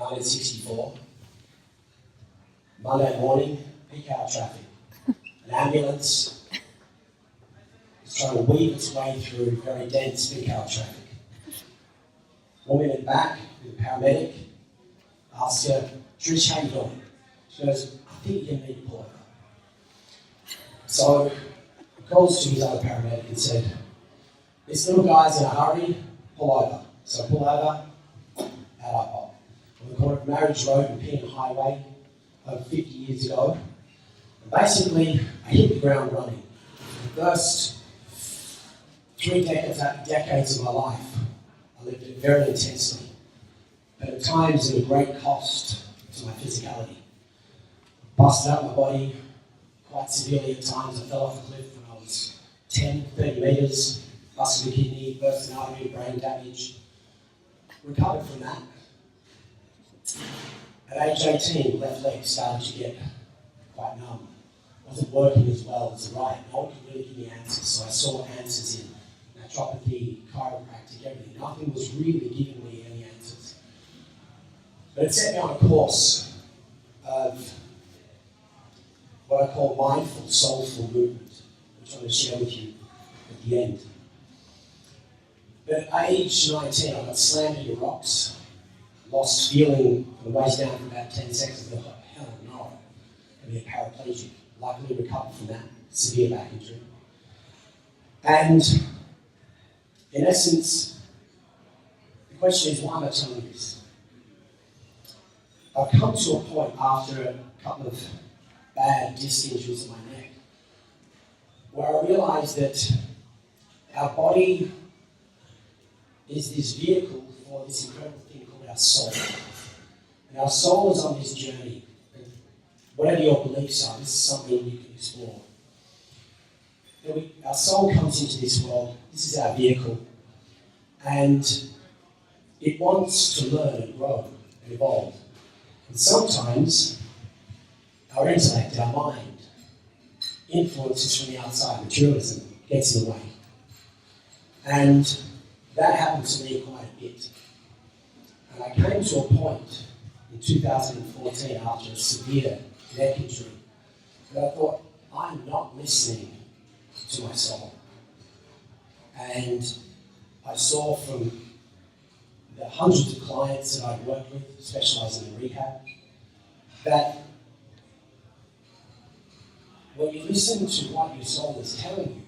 1964. Monday morning, peak hour traffic. An ambulance is trying to weave its way through very dense peak hour traffic. Woman in the back with a paramedic asks her, "Trish, how you doing?" She goes, "I think you need to pull over." So he calls to his other paramedic and said, "This little guy's in a hurry, pull over." So I pull over, out I pop. On the corner of Marriage Road and Penn Highway, over 50 years ago. And basically, I hit the ground running. The first 3 decades of my life, I lived it very intensely, but at times at a great cost to my physicality. Busted up my body quite severely at times. I fell off a cliff when I was 10, 30 metres, busted a kidney, burst an artery, brain damage. Recovered from that. At age 18, left leg started to get quite numb. Wasn't working as well as the right. No one could really give me answers, so I sought answers in naturopathy, chiropractic, everything. Nothing was really giving me any answers. But it set me on a course of what I call mindful, soulful movement, which I'm going to share with you at the end. But at age 19, I got slammed into rocks, lost feeling from the waist down for about 10 seconds. I thought, hell no, I'm going to be a paraplegic. Luckily recovered from that severe back injury. And in essence, the question is, why am I telling you this? I've come to a point after a couple of bad disc injuries in my neck where I realised that our body is this vehicle for this incredible thing called our soul. And our soul is on this journey. And whatever your beliefs are, this is something you can explore. Our soul comes into this world, this is our vehicle, and it wants to learn and grow and evolve. And sometimes our intellect, our mind, influences from the outside, materialism gets in the way. And that happened to me quite a bit. And I came to a point in 2014 after a severe neck injury that I thought, I'm not listening to my soul. And I saw from the hundreds of clients that I've worked with, specialising in rehab, that when you listen to what your soul is telling you,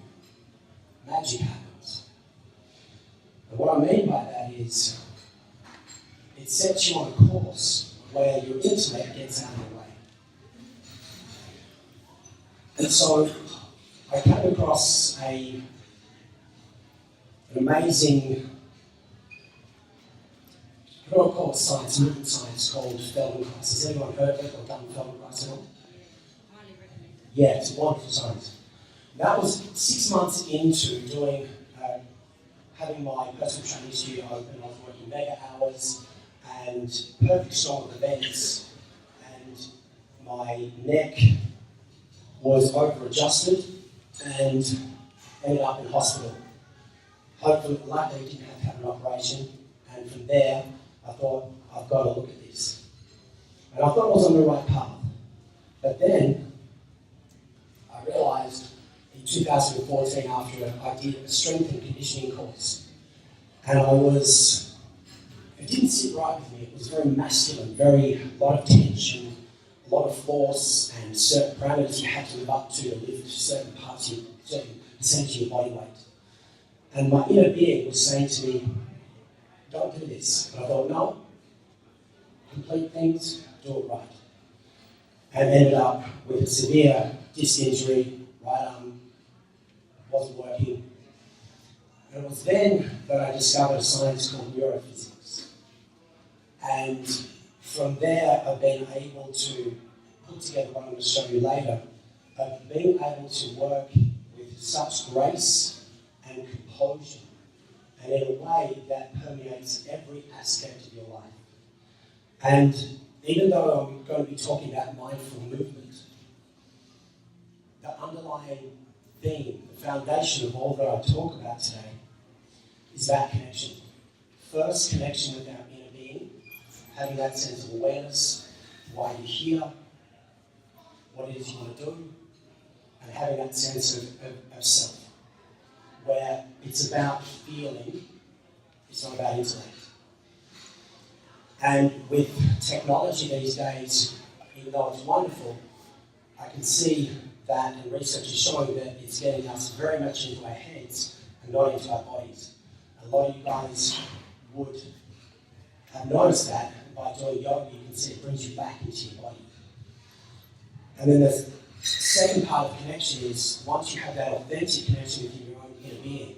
magic happens. And what I mean by that is, it sets you on a course where your intellect gets out of the way. And so I came across an amazing, I don't call it science, movement science, called Feldenkrais. Has anyone heard of it or done Feldenkrais at all? Yeah, it's wonderful science. That was 6 months into doing, having my personal training studio open. I was working mega hours and perfect storm of events, and my neck was over-adjusted and ended up in hospital. Hopefully, luckily, didn't have to have an operation, and from there, I thought, I've got to look at this. And I thought I was on the right path. But then, I realised in 2014, after I did a strength and conditioning course, and it didn't sit right with me. It was very masculine, a lot of tension, a lot of force, and certain parameters you had to live up to lift certain parts of certain percentage of your body weight. And my inner being was saying to me, don't do this. But I thought, no, complete things, do it right. And ended up with a severe disc injury, right arm wasn't working. And it was then that I discovered a science called neurophysics. And from there, I've been able to put together what I'm going to show you later, of being able to work with such grace and composure, and in a way that permeates every aspect of your life. And even though I'm going to be talking about mindful movement, the underlying theme, the foundation of all that I talk about today, is about connection. First, connection with our inner being, having that sense of awareness, why you're here, what it is you want to do, and having that sense of self, where it's about feeling, it's not about intellect. And with technology these days, even though it's wonderful, I can see that, and research is showing that it's getting us very much into our heads and not into our bodies. A lot of you guys would have noticed that, and by doing yoga, you can see it brings you back into your body. And then the second part of connection is, once you have that authentic connection with your own inner being,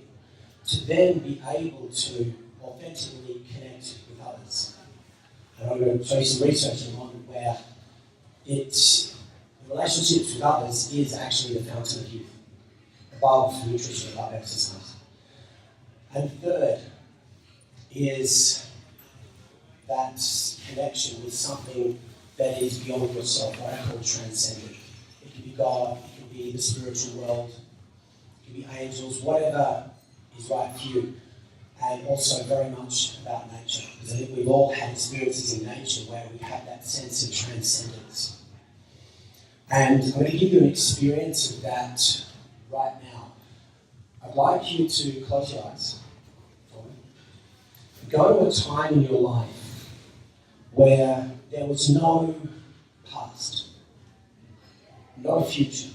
to then be able to authentically connect with others. And I'm going to show you some research in a moment where relationships with others is actually the fountain of youth, above nutrition, above exercise. And third is that connection with something that is beyond yourself, what I call transcendent. It can be God, it can be the spiritual world, it can be angels, whatever is right for you. And also very much about nature, because I think we've all had experiences in nature where we have that sense of transcendence. And I'm going to give you an experience of that right now. I'd like you to close your eyes for me. Go to a time in your life where there was no past, no future.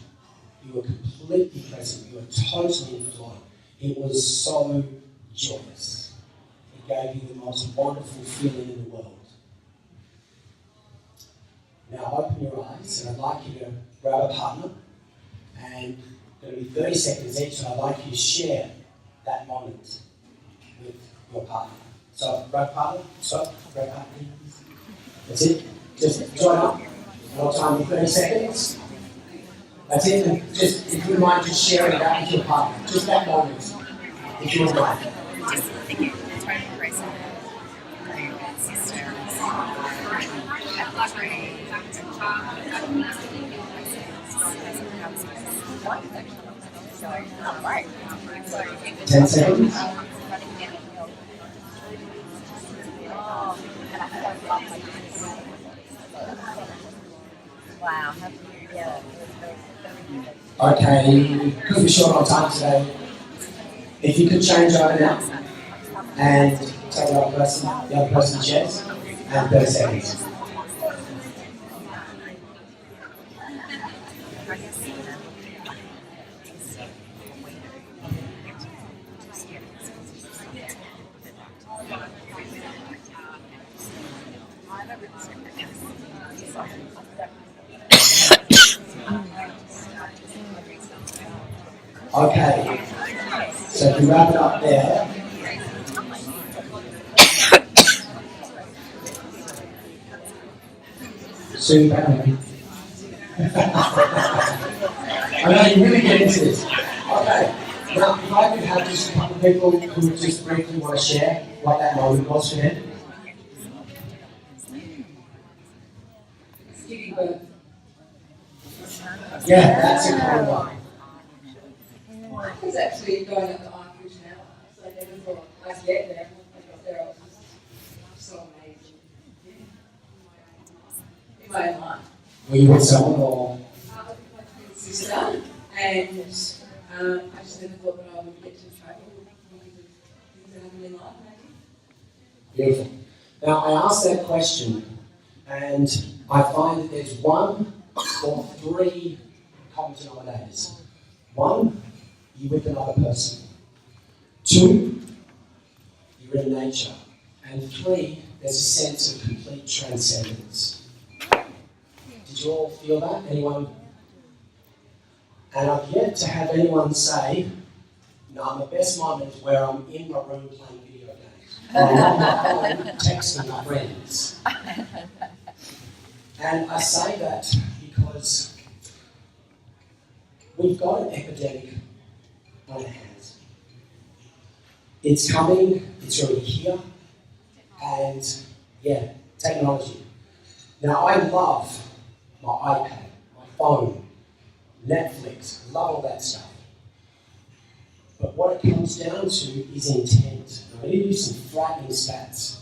You were completely present. You were totally in flow. It was so joyous. It gave you the most wonderful feeling in the world. Now open your eyes, and I'd like you to grab a partner, and it'll be 30 seconds each, and I'd like you to share that moment with your partner. So grab a partner, grab a partner. That's it. Just join up. One time, 30 seconds. That's it. And just, if you wouldn't mind, just sharing that with your partner. Just that moment, if you wouldn't mind. Just thinking, trying to embrace it. Sister. 10 seconds. Wow. Okay, because we're short on time today, if you could change over now and tell the other person shares, and 30 seconds. Okay, so if you wrap it up there, super. I know you really get into this. Okay, now if I could have just a couple of people who just briefly want to share what that moment was for them. Yeah, that's a cool one. I was actually going up the Irish now, so I never thought I'd get there. I got there, I was just so amazing. In my own life. Were you with someone or? With my twin sister, and I just never thought that I would get to travel because of things that happen in life, maybe. Beautiful. Now, I asked that question, and I find that there's one or three common denominators. One, you're with another person. Two, you're in nature. And three, there's a sense of complete transcendence. Did you all feel that? Anyone? And I've yet to have anyone say, no, my best moment is where I'm in my room playing video games. Or I'm on my phone texting my friends. And I say that because we've got an epidemic on our hands. It's coming, it's already here, and yeah, technology. Now I love my iPad, my phone, Netflix, love all that stuff. But what it comes down to is intent. I'm going to give you some frightening stats.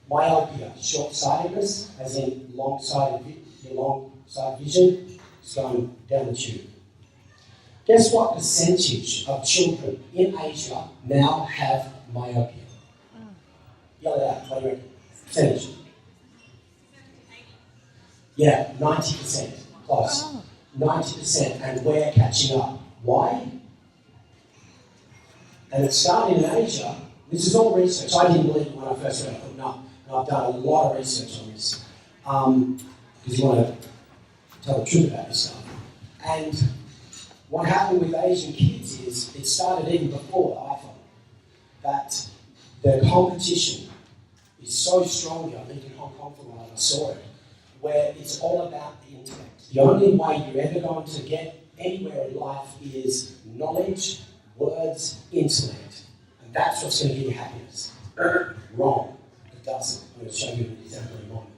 Myopia, short-sightedness, as in your long-sighted vision, is going down the tube. Guess what percentage of children in Asia now have myopia? Yell it out, what do you reckon? Percentage. Yeah, 90%. Close. 90%, and we're catching up. Why? And it's starting in Asia. This is all research. I didn't believe it when I first read it. I thought, no. And I've done a lot of research on this. Because you want to tell the truth about this stuff. And what happened with Asian kids is, it started even before the iPhone, that the competition is so strong here. I lived in Hong Kong for a while and I saw it, where it's all about the intellect. The only way you're ever going to get anywhere in life is knowledge, words, intellect. And that's what's going to give you happiness. Wrong. It doesn't. I'm going to show you an example in a moment.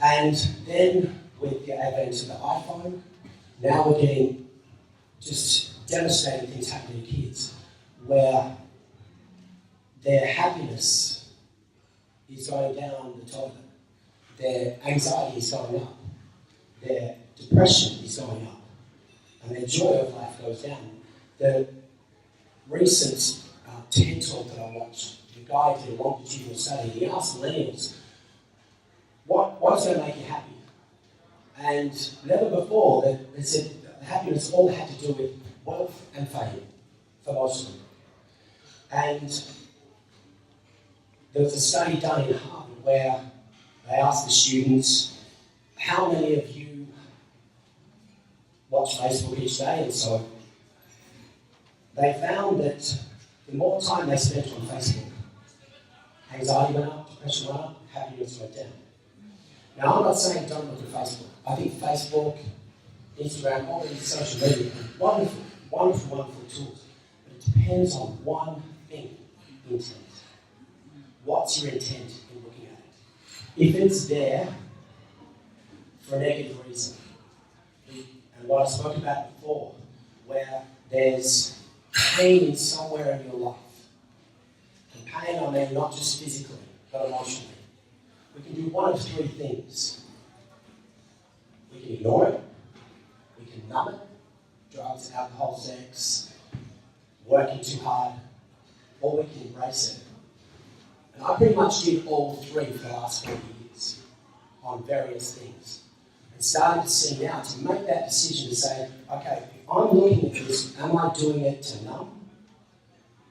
And then, with the advent of the iPhone, now we're getting just devastating things happening to kids, where their happiness is going down the toilet, their anxiety is going up, their depression is going up, and their joy of life goes down. The recent TED talk that I watched, the guy did a longitudinal study. He asked millennials, what is going to make you happy? And never before, they said happiness all had to do with wealth and fame for most of them. And there was a study done in Harvard where they asked the students, how many of you watch Facebook each day? And so they found that the more time they spent on Facebook, anxiety went up, depression went up, happiness went down. Now, I'm not saying don't look at Facebook. I think Facebook, Instagram, all these social media are wonderful, wonderful, wonderful tools. But it depends on one thing, intent. What's your intent in looking at it? If it's there for a negative reason, and what I spoke about before, where there's pain somewhere in your life, and pain I mean not just physically, but emotionally, we can do one of three things. We can ignore it, we can numb it, drugs, alcohol, sex, working too hard, or we can embrace it. And I pretty much did all three for the last 40 years on various things. And starting to see now, to make that decision to say, okay, if I'm looking at this, am I doing it to numb?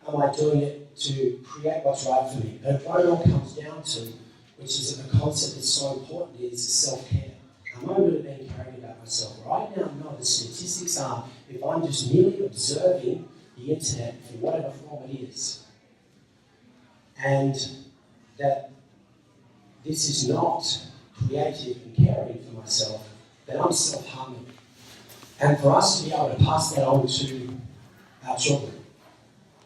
Am I doing it to create what's right for me? And what it all comes down to, which is a concept that's so important, is self-care. Am I really being caring about myself? Right now, no, the statistics are, if I'm just merely observing the internet in whatever form it is, and that this is not creative and caring for myself, then I'm self-harming. And for us to be able to pass that on to our children,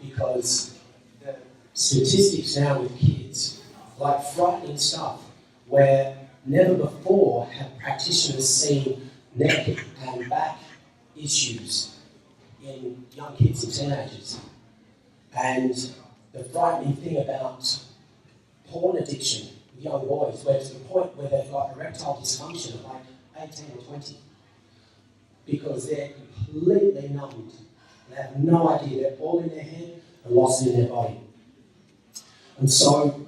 because the statistics now with kids, like frightening stuff, where never before have practitioners seen neck and back issues in young kids and teenagers. And the frightening thing about porn addiction with young boys, where to the point where they've got erectile dysfunction at like 18 or 20, because they're completely numbed. They have no idea. They're all in their head and lost in their body. And so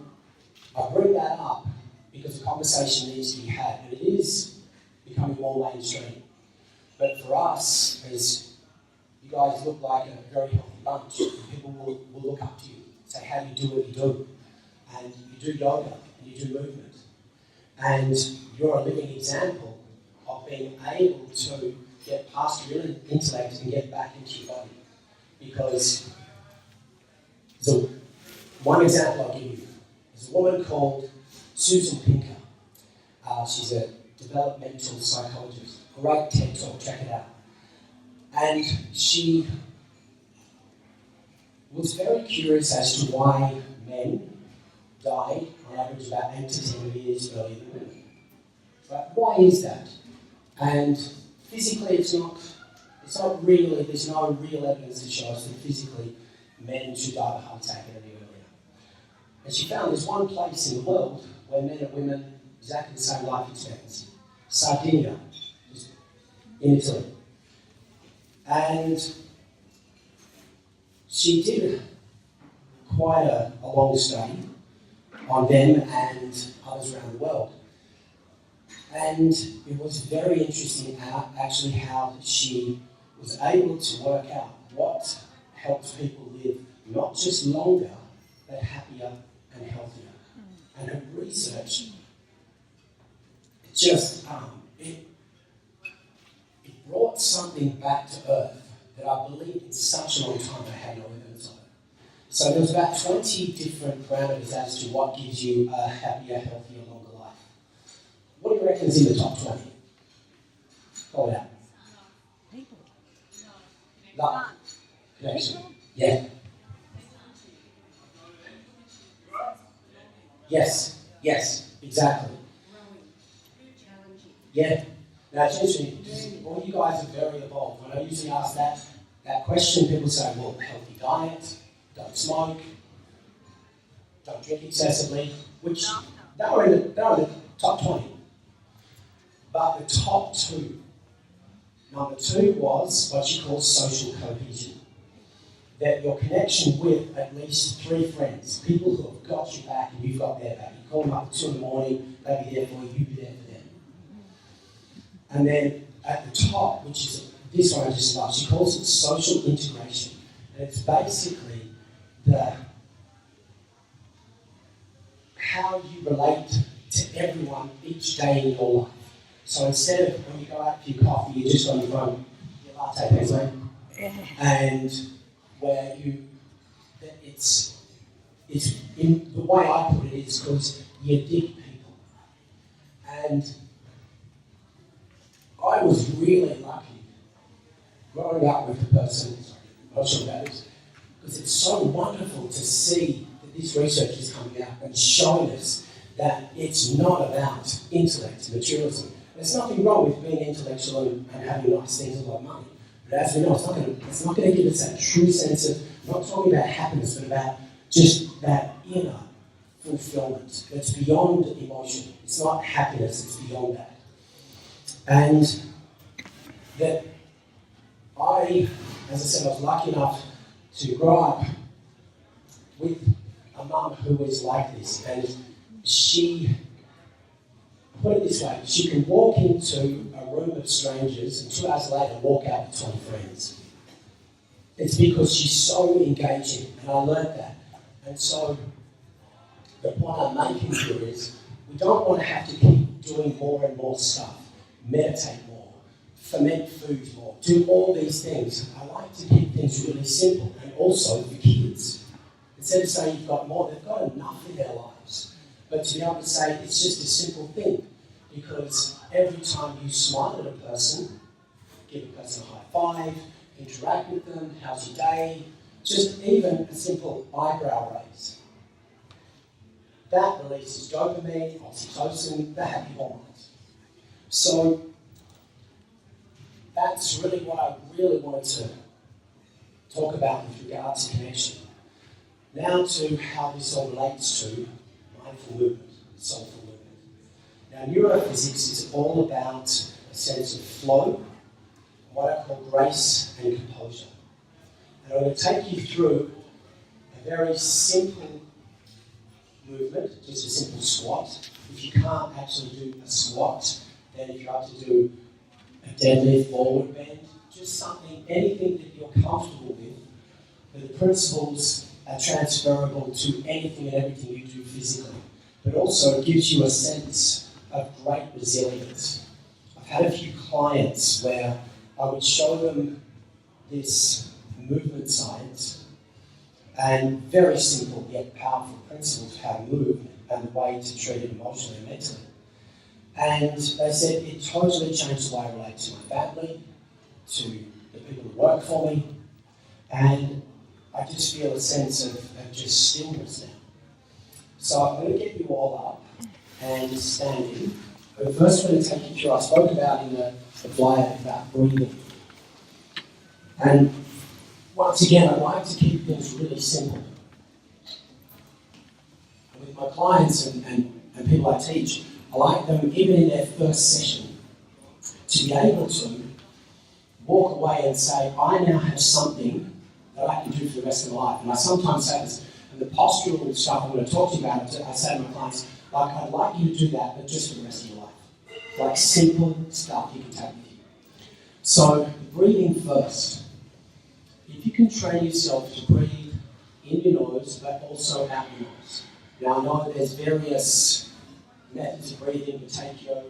I bring that up because the conversation needs to be had, and it is becoming more mainstream. But for us, as you guys look like a very healthy bunch, and people will look up to you, say how you do what you do, and you do yoga, and you do movement, and you're a living example of being able to get past your intellect and get back into your body. Because, so one example I'll give you is a woman called Susan Pinker. She's a developmental psychologist. Great TED talk, check it out. And she was very curious as to why men died on average about 8 to 10 years earlier than women. Right? Why is that? And physically it's not really, there's no real evidence that shows that physically men should die of a heart attack any earlier. And she found there's one place in the world where men and women exactly the same life expectancy. Sardinia, in Italy. And she did quite a long study on them and others around the world. And it was very interesting actually how she was able to work out what helps people live not just longer, but happier and healthier. And her research just, it brought something back to earth that I believe in such a long time I had no evidence of it. So there was about 20 different parameters as to what gives you a happier, healthier, longer life. What do you reckon is in the top 20? Call it out. People. Love. Connection. Yeah. Yes, exactly. Yeah. Now it's interesting, because all you guys are very evolved. When I usually ask that question, people say, well, healthy diet, don't smoke, don't drink excessively, which they were in the top 20. But the top two, number two was what you call social cohesion. That your connection with at least 3 friends, people who have got your back and you've got their back. You call them up at 2 in the morning, they'll be there for you, you be there for them. And then at the top, which is this one I just love, she calls it social integration. And it's basically how you relate to everyone each day in your life. So instead of when you go out for your coffee, you're just on your phone, your latte, please, mate. And where it's in the way I put it is because you dig people. And I was really lucky growing up with a person, I'm not sure about this, because it's so wonderful to see that this research is coming out and showing us that it's not about intellect and materialism. There's nothing wrong with being intellectual and having nice things and a lot of money. But as we know, it's not going to give us that true sense of, not talking about happiness, but about just that inner fulfillment that's beyond emotion. It's not happiness, it's beyond that. And that as I said, I was lucky enough to grow up with a mum who was like this. And she, put it this way, she can walk into a room of strangers and 2 hours later walk out with 20 friends. It's because she's so engaging, and I learned that. And so the point I'm making here is we don't want to have to keep doing more and more stuff, meditate more, ferment food more, do all these things. I like to keep things really simple, and also for kids. Instead of saying you've got more, they've got enough in their lives. But to be able to say it's just a simple thing, because every time you smile at a person, give a person a high five, interact with them, how's your day, just even a simple eyebrow raise. That releases dopamine, oxytocin, the happy hormones. So that's really what I really wanted to talk about with regard to connection. Now to how this all relates to mindful movement, soulful movement. Now neurophysics is all about a sense of flow, what I call grace and composure. And I'm going to take you through a very simple movement, just a simple squat. If you can't actually do a squat, then if you have to do a deadlift, forward bend, just something, anything that you're comfortable with, but the principles are transferable to anything and everything you do physically. But also it gives you a sense of great resilience. I've had a few clients where I would show them this movement science and very simple yet powerful principles of how to move and the way to treat it emotionally and mentally. And they said it totally changed the way I relate to my family, to the people who work for me, and I just feel a sense of just stillness now. So I'm going to get you all up and standing. But first I'm going to take you through, I spoke about in the flyer about breathing. And once again, I like to keep things really simple. my clients and people I teach, I like them, even in their first session, to be able to walk away and say, I now have something that I can do for the rest of my life. And I sometimes say this, and the postural stuff I'm going to talk to you about, I say to my clients, like, I'd like you to do that, but just for the rest of your life. Like simple stuff you can take with you. So, breathing first. If you can train yourself to breathe in your nose, but also out your nose. Now, I know there's various methods of breathing to take your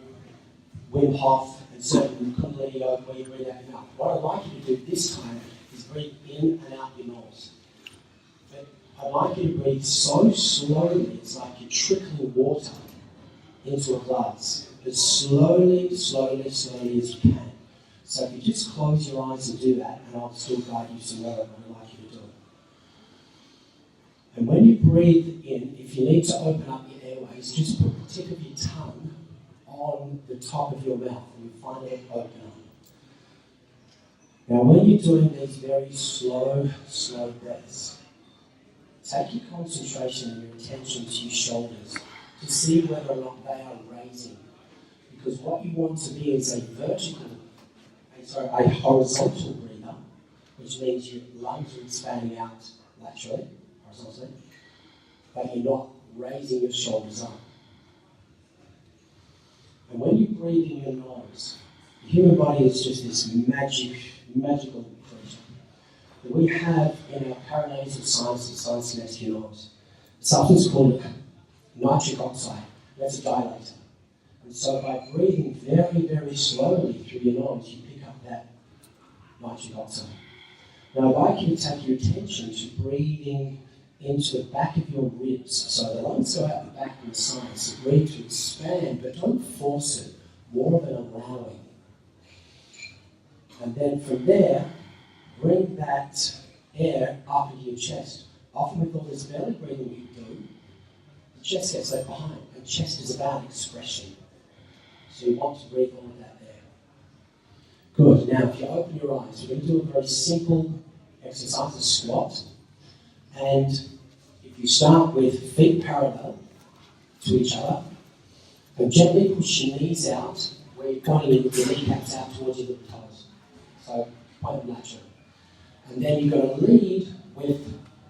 Wim Hof and certain Kundalini yoga where you breathe out your mouth. What I'd like you to do this time is breathe in and out your nose. But I'd like you to breathe so slowly, it's like you're trickling water into a glass. As slowly as you can. So if you just close your eyes and do that, and I'll still guide you somewhere I'd like you to do it. And when you breathe in, if you need to open up your airways, just put the tip of your tongue on the top of your mouth and you find it open up. Now when you're doing these very slow breaths, take your concentration and your attention to your shoulders to see whether or not they are raising. Because what you want to be is a horizontal breather, which means your lungs are expanding out laterally, horizontally, but you're not raising your shoulders up. And when you breathe in your nose, the human body is just this magical creature that we have in our paranasal sinus, the sinus next to your nose. It's often called nitric oxide. That's a dilator. And so by breathing very, very slowly through your nose, you pick up that nitric oxide. Now I'd like you to take your attention to breathing into the back of your ribs. So the lungs go out the back and the sides. So breathe to expand, but don't force it. More of an allowing. And then from there, bring that air up into your chest. Often with all this belly breathing you do, the chest gets left behind. And chest is about expression. So you want to breathe all of that there. Good. Now, if you open your eyes, we're going to do a very simple exercise, a squat. And if you start with feet parallel to each other, and gently push your knees out, where you're pointing your kneecaps out towards your little toes. So, point them laterally. And then you're going to lead with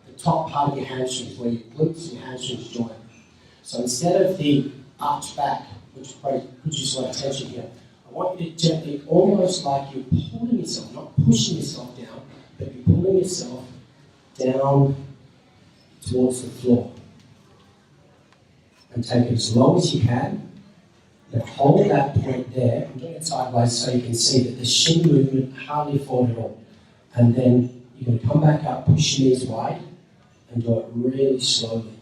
the top part of your hamstrings, where your glutes and hamstrings join. So instead of the arch back, which probably produces a lot of tension here, I want you to gently, almost like you're pulling yourself, not pushing yourself down, but you're pulling yourself down towards the floor. And take it as long as you can. Now hold that point there. I'm doing it sideways so you can see that the shin movement hardly forward at all. And then you're going to come back up, push your knees wide, and do it really slowly.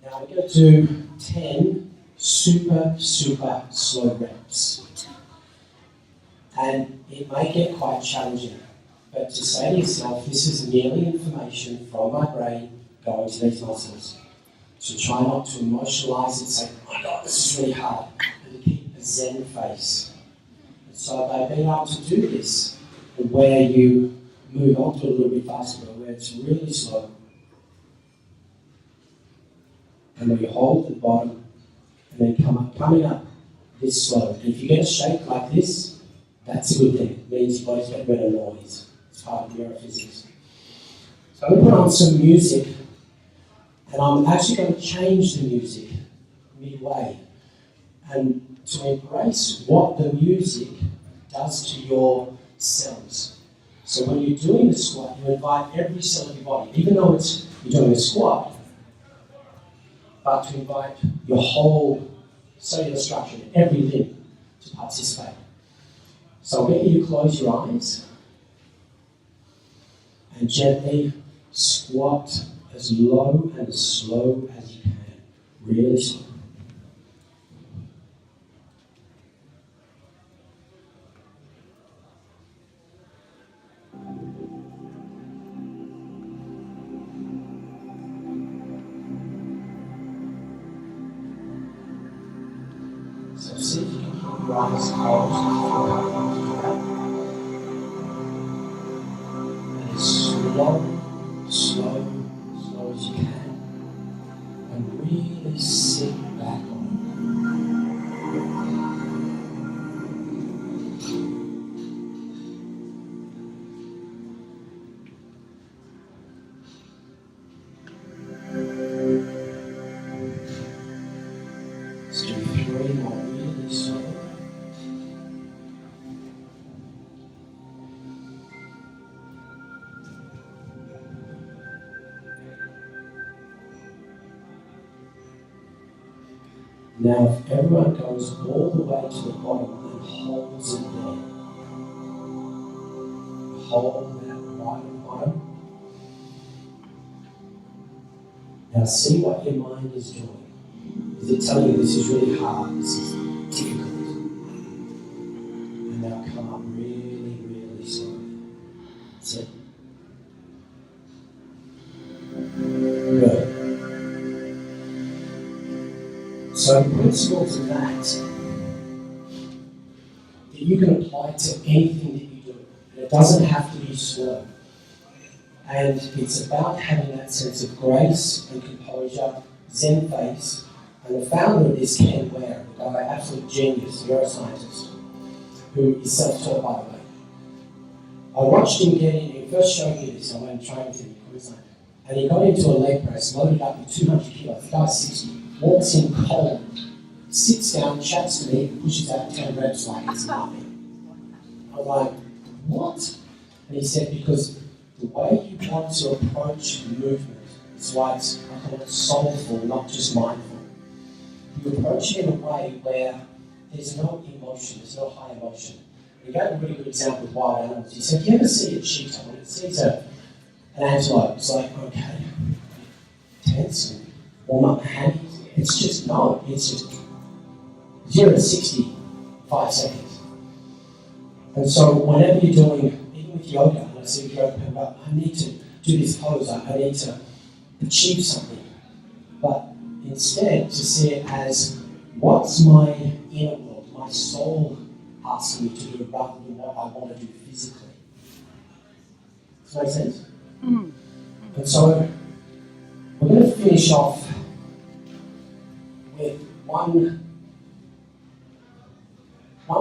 Now we're going to do 10 super slow reps. And it may get quite challenging, but to say to yourself, this is merely information from my brain going to these muscles. So try not to emotionalize it and say, oh my God, this is really hard. And to keep a zen face. And so by being able to do this, and where you move on to a little bit faster, where it's really slow, and where you hold the bottom, and then coming up this slow. And if you get a shake like this, that's a good thing. It means your body's getting rid of noise. It's part of neurophysics. So I'm going to put on some music, and I'm actually going to change the music midway, and to embrace what the music does to your cells. So when you're doing the squat, you invite every cell of your body, even though you're doing a squat, but to invite your whole cellular structure, every limb, to participate. So I'll get you to close your eyes and gently squat as low and as slow as you can. Really slow. So see if you can keep your eyes closed. And as slow as you can. Let's do 3 more really slow. Now, if everyone goes all the way to the bottom and holds it there, hold that right at the bottom. Now, see what your mind is doing. Is it telling you this is really hard, this is difficult? And now come up really, really slowly. That's it. Good. So the principles of that you can apply to anything that you do. It doesn't have to be slow. And it's about having that sense of grace and composure, Zen face. And the founder of this, Ken Ware, a guy, absolute genius, neuroscientist, who is self-taught, by the way. I watched him get in, he first showed me this, I went and trained with him in Queensland. And he got into a leg press, loaded up with 200 kilos, the guy's 60, walks in cold, sits down, chats to me, and pushes out 10 reps like it's nothing. I'm like, what? And he said, because the way you want to approach movement is why it's, I call it soulful, not just mindful. You approach it in a way where there's no emotion, there's no high emotion. He gave a really good example with wild animals. He said, you ever see a cheetah when it sees an antelope? It's like, okay, tense and warm up the hand. It's just, no, it's just 0 to 60, 5 seconds. And so whenever you're doing, even with yoga, and I see yoga people, I need to do this pose, I need to achieve something. But instead, to see it as, what's my inner world, my soul asking me to do rather than what I want to do physically. Does that make sense? Mm. And so, we're going to finish off with one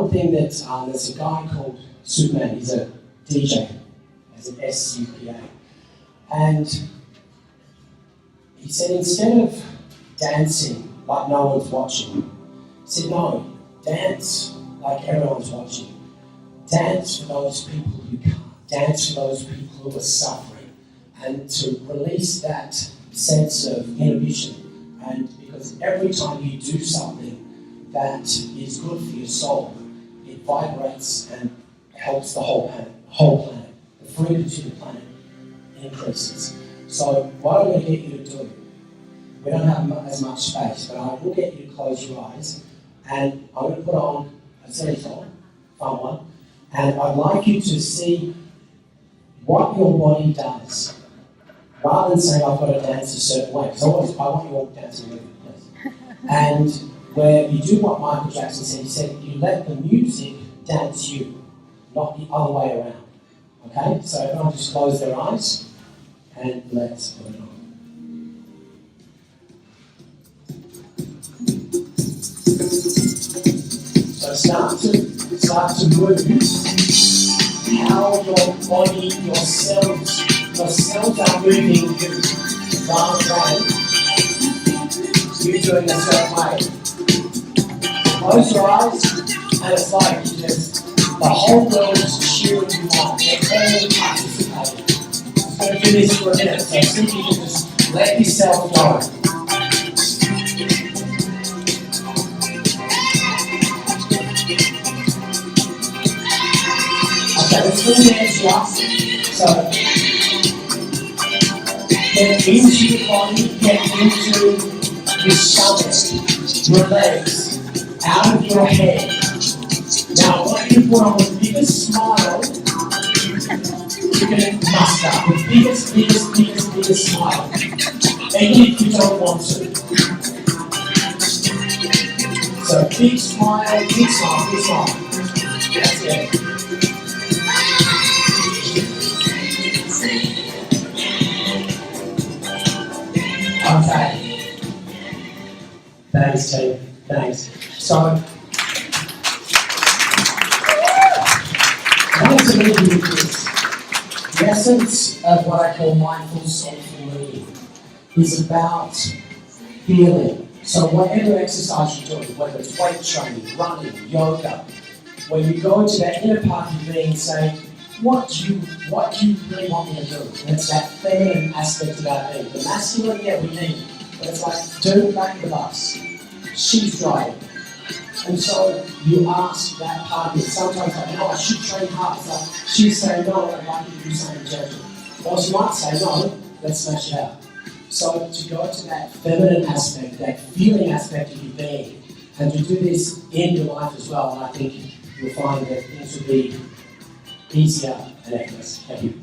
thing that there's a guy called Superman, he's a DJ, as an SUPA. And he said instead of dancing like no one's watching, he said no, dance like everyone's watching. Dance for those people who can't. Dance for those people who are suffering. And to release that sense of inhibition. And because every time you do something that is good for your soul, it vibrates and helps the whole planet. The frequency of the planet increases. So what I'm going to get you to do, we don't have as much space, but I will get you to close your eyes, and I'm going to put on a silly song, fun one, and I'd like you to see what your body does, rather than saying I've got to dance a certain way, because I want you all dancing with me, please. And where you do what Michael Jackson said, he said, you let the music dance you, not the other way around. Okay? So everyone just close their eyes, and let's put it on. So start to move how your body, your cells are moving you, rather than you doing a certain way. Close your eyes, and it's like the whole world is cheering you on. They're all participating. I'm going to do this for a minute, so see if you can just let yourself go. Okay, let's do the hands up. So, get into your body, get into your stomach, your legs, out of your head. Now, I want you to put on the biggest smile you can muster. The biggest smile. Even if you don't want to. So, big smile, big smile, big smile. That's it. Okay. Thanks, team. Thanks. So, I wanted to leave you with this. The essence of what I call mindful soulful living is about feeling, So whatever exercise you're doing, whether it's weight training, running, yoga, when you go into that inner part of your being and say, what do you really want me to do? And it's that feminine aspect of our being. The masculine, yeah, we need. But it's like, do back of the bus. She's driving. And so you ask that part of it. Sometimes like, no, I should train hard. It's like, she's saying, no, I'd like you to do something gentle. Or she might say, no, let's smash it out. So to go to that feminine aspect, that feeling aspect of your being, and to do this in your life as well, I think you'll find that things will be easier and effortless. Thank you.